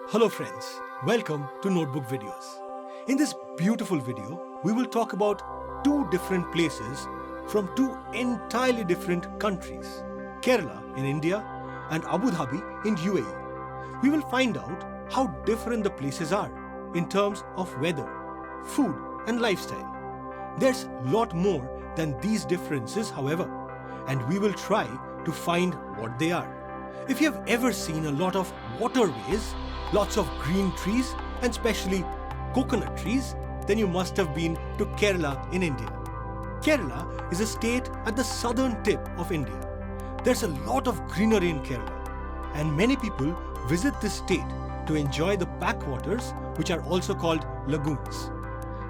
Hello friends, welcome to Notebook Videos. In this beautiful video, we will talk about two different places from two entirely different countries, Kerala in India and Abu Dhabi in UAE. We will find out how different the places are in terms of weather, food and lifestyle. There's a lot more than these differences, however, and we will try to find what they are. If you have ever seen a lot of waterways, lots of green trees and especially coconut trees, then you must have been to Kerala in India. Kerala is a state at the southern tip of India. There's a lot of greenery in Kerala and many people visit this state to enjoy the backwaters, which are also called lagoons.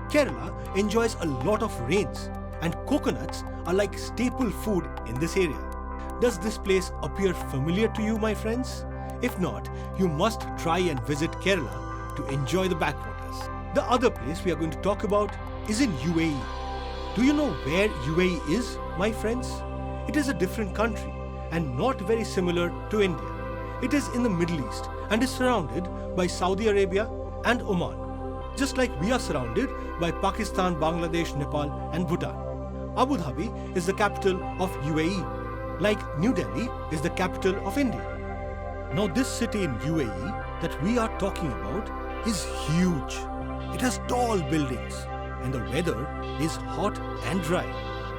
Kerala enjoys a lot of rains and coconuts are like staple food in this area. Does this place appear familiar to you, my friends? If not, you must try and visit Kerala to enjoy the backwaters. The other place we are going to talk about is in UAE. Do you know where UAE is, my friends? It is a different country and not very similar to India. It is in the Middle East and is surrounded by Saudi Arabia and Oman, just like we are surrounded by Pakistan, Bangladesh, Nepal and Bhutan. Abu Dhabi is the capital of UAE, like New Delhi is the capital of India. Now this city in UAE that we are talking about is huge. It has tall buildings and the weather is hot and dry,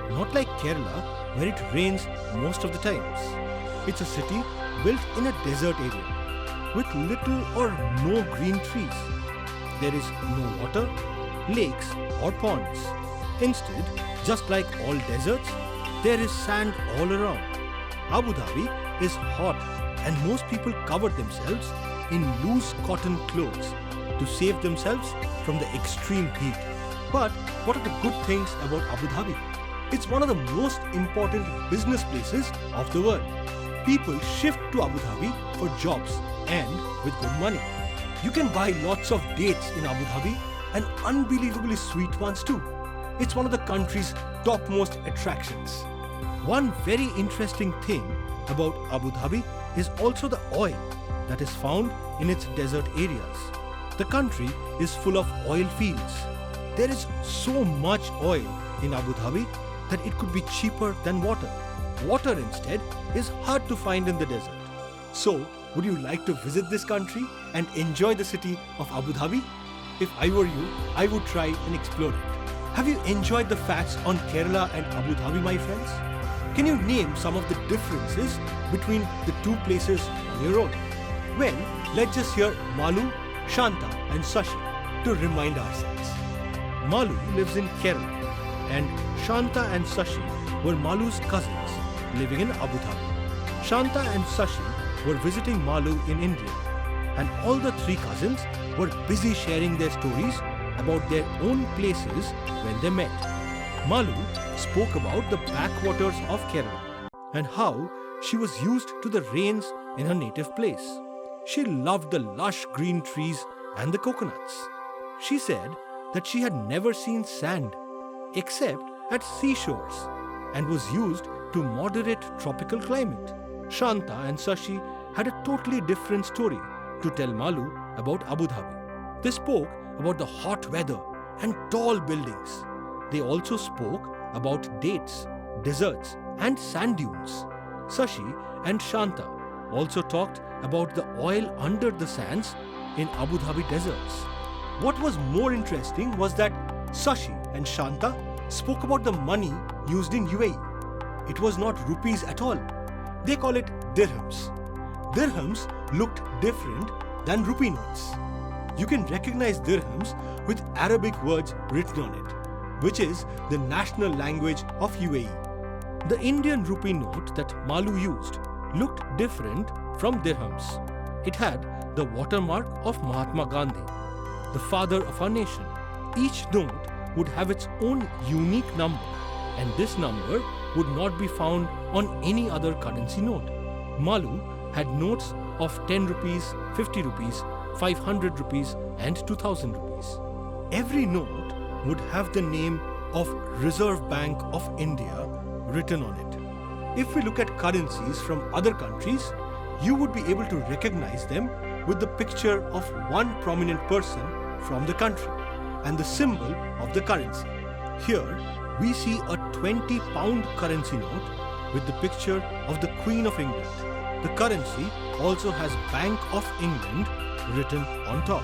not like Kerala where it rains most of the times. It's a city built in a desert area with little or no green trees. There is no water, lakes or ponds. Instead, just like all deserts, there is sand all around. Abu Dhabi is hot and most people cover themselves in loose cotton clothes to save themselves from the extreme heat. But what are the good things about Abu Dhabi? It's one of the most important business places of the world. People shift to Abu Dhabi for jobs and with good money. You can buy lots of dates in Abu Dhabi and unbelievably sweet ones too. It's one of the country's topmost attractions. One very interesting thing about Abu Dhabi is also the oil that is found in its desert areas. The country is full of oil fields. There is so much oil in Abu Dhabi that it could be cheaper than water. Water instead is hard to find in the desert. So, would you like to visit this country and enjoy the city of Abu Dhabi? If I were you, I would try and explore it. Have you enjoyed the facts on Kerala and Abu Dhabi, my friends? Can you name some of the differences between the two places on your own? Well, let's just hear Mallu, Shanta and Sashi to remind ourselves. Mallu lives in Kerala and Shanta and Sashi were Mallu's cousins living in Abu Dhabi. Shanta and Sashi were visiting Mallu in India and all the three cousins were busy sharing their stories about their own places when they met. Mallu spoke about the backwaters of Kerala and how she was used to the rains in her native place. She loved the lush green trees and the coconuts. She said that she had never seen sand except at seashores and was used to moderate tropical climate. Shanta and Sashi had a totally different story to tell Mallu about Abu Dhabi. They spoke about the hot weather and tall buildings. They also spoke about dates, deserts and sand dunes. Sashi and Shanta also talked about the oil under the sands in Abu Dhabi deserts. What was more interesting was that Sashi and Shanta spoke about the money used in UAE. It was not rupees at all. They call it dirhams. Dirhams looked different than rupee notes. You can recognize dirhams with Arabic words written on it, which is the national language of UAE. The Indian rupee note that Mallu used looked different from dirhams. It had the watermark of Mahatma Gandhi, the father of our nation. Each note would have its own unique number, and this number would not be found on any other currency note. Mallu had notes of 10 rupees, 50 rupees, 500 rupees and 2000 rupees. Every note would have the name of Reserve Bank of India written on it. If we look at currencies from other countries, you would be able to recognize them with the picture of one prominent person from the country and the symbol of the currency. Here, we see a 20-pound currency note with the picture of the Queen of England. The currency also has Bank of England written on top.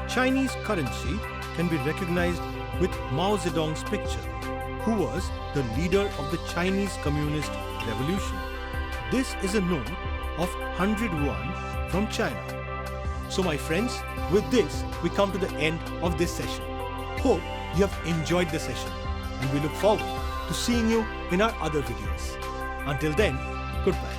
Chinese currency can be recognized with Mao Zedong's picture, who was the leader of the Chinese Communist Revolution. This is a note of 100 yuan from China. So my friends, with this, we come to the end of this session. Hope you have enjoyed the session and we look forward to seeing you in our other videos. Until then, goodbye.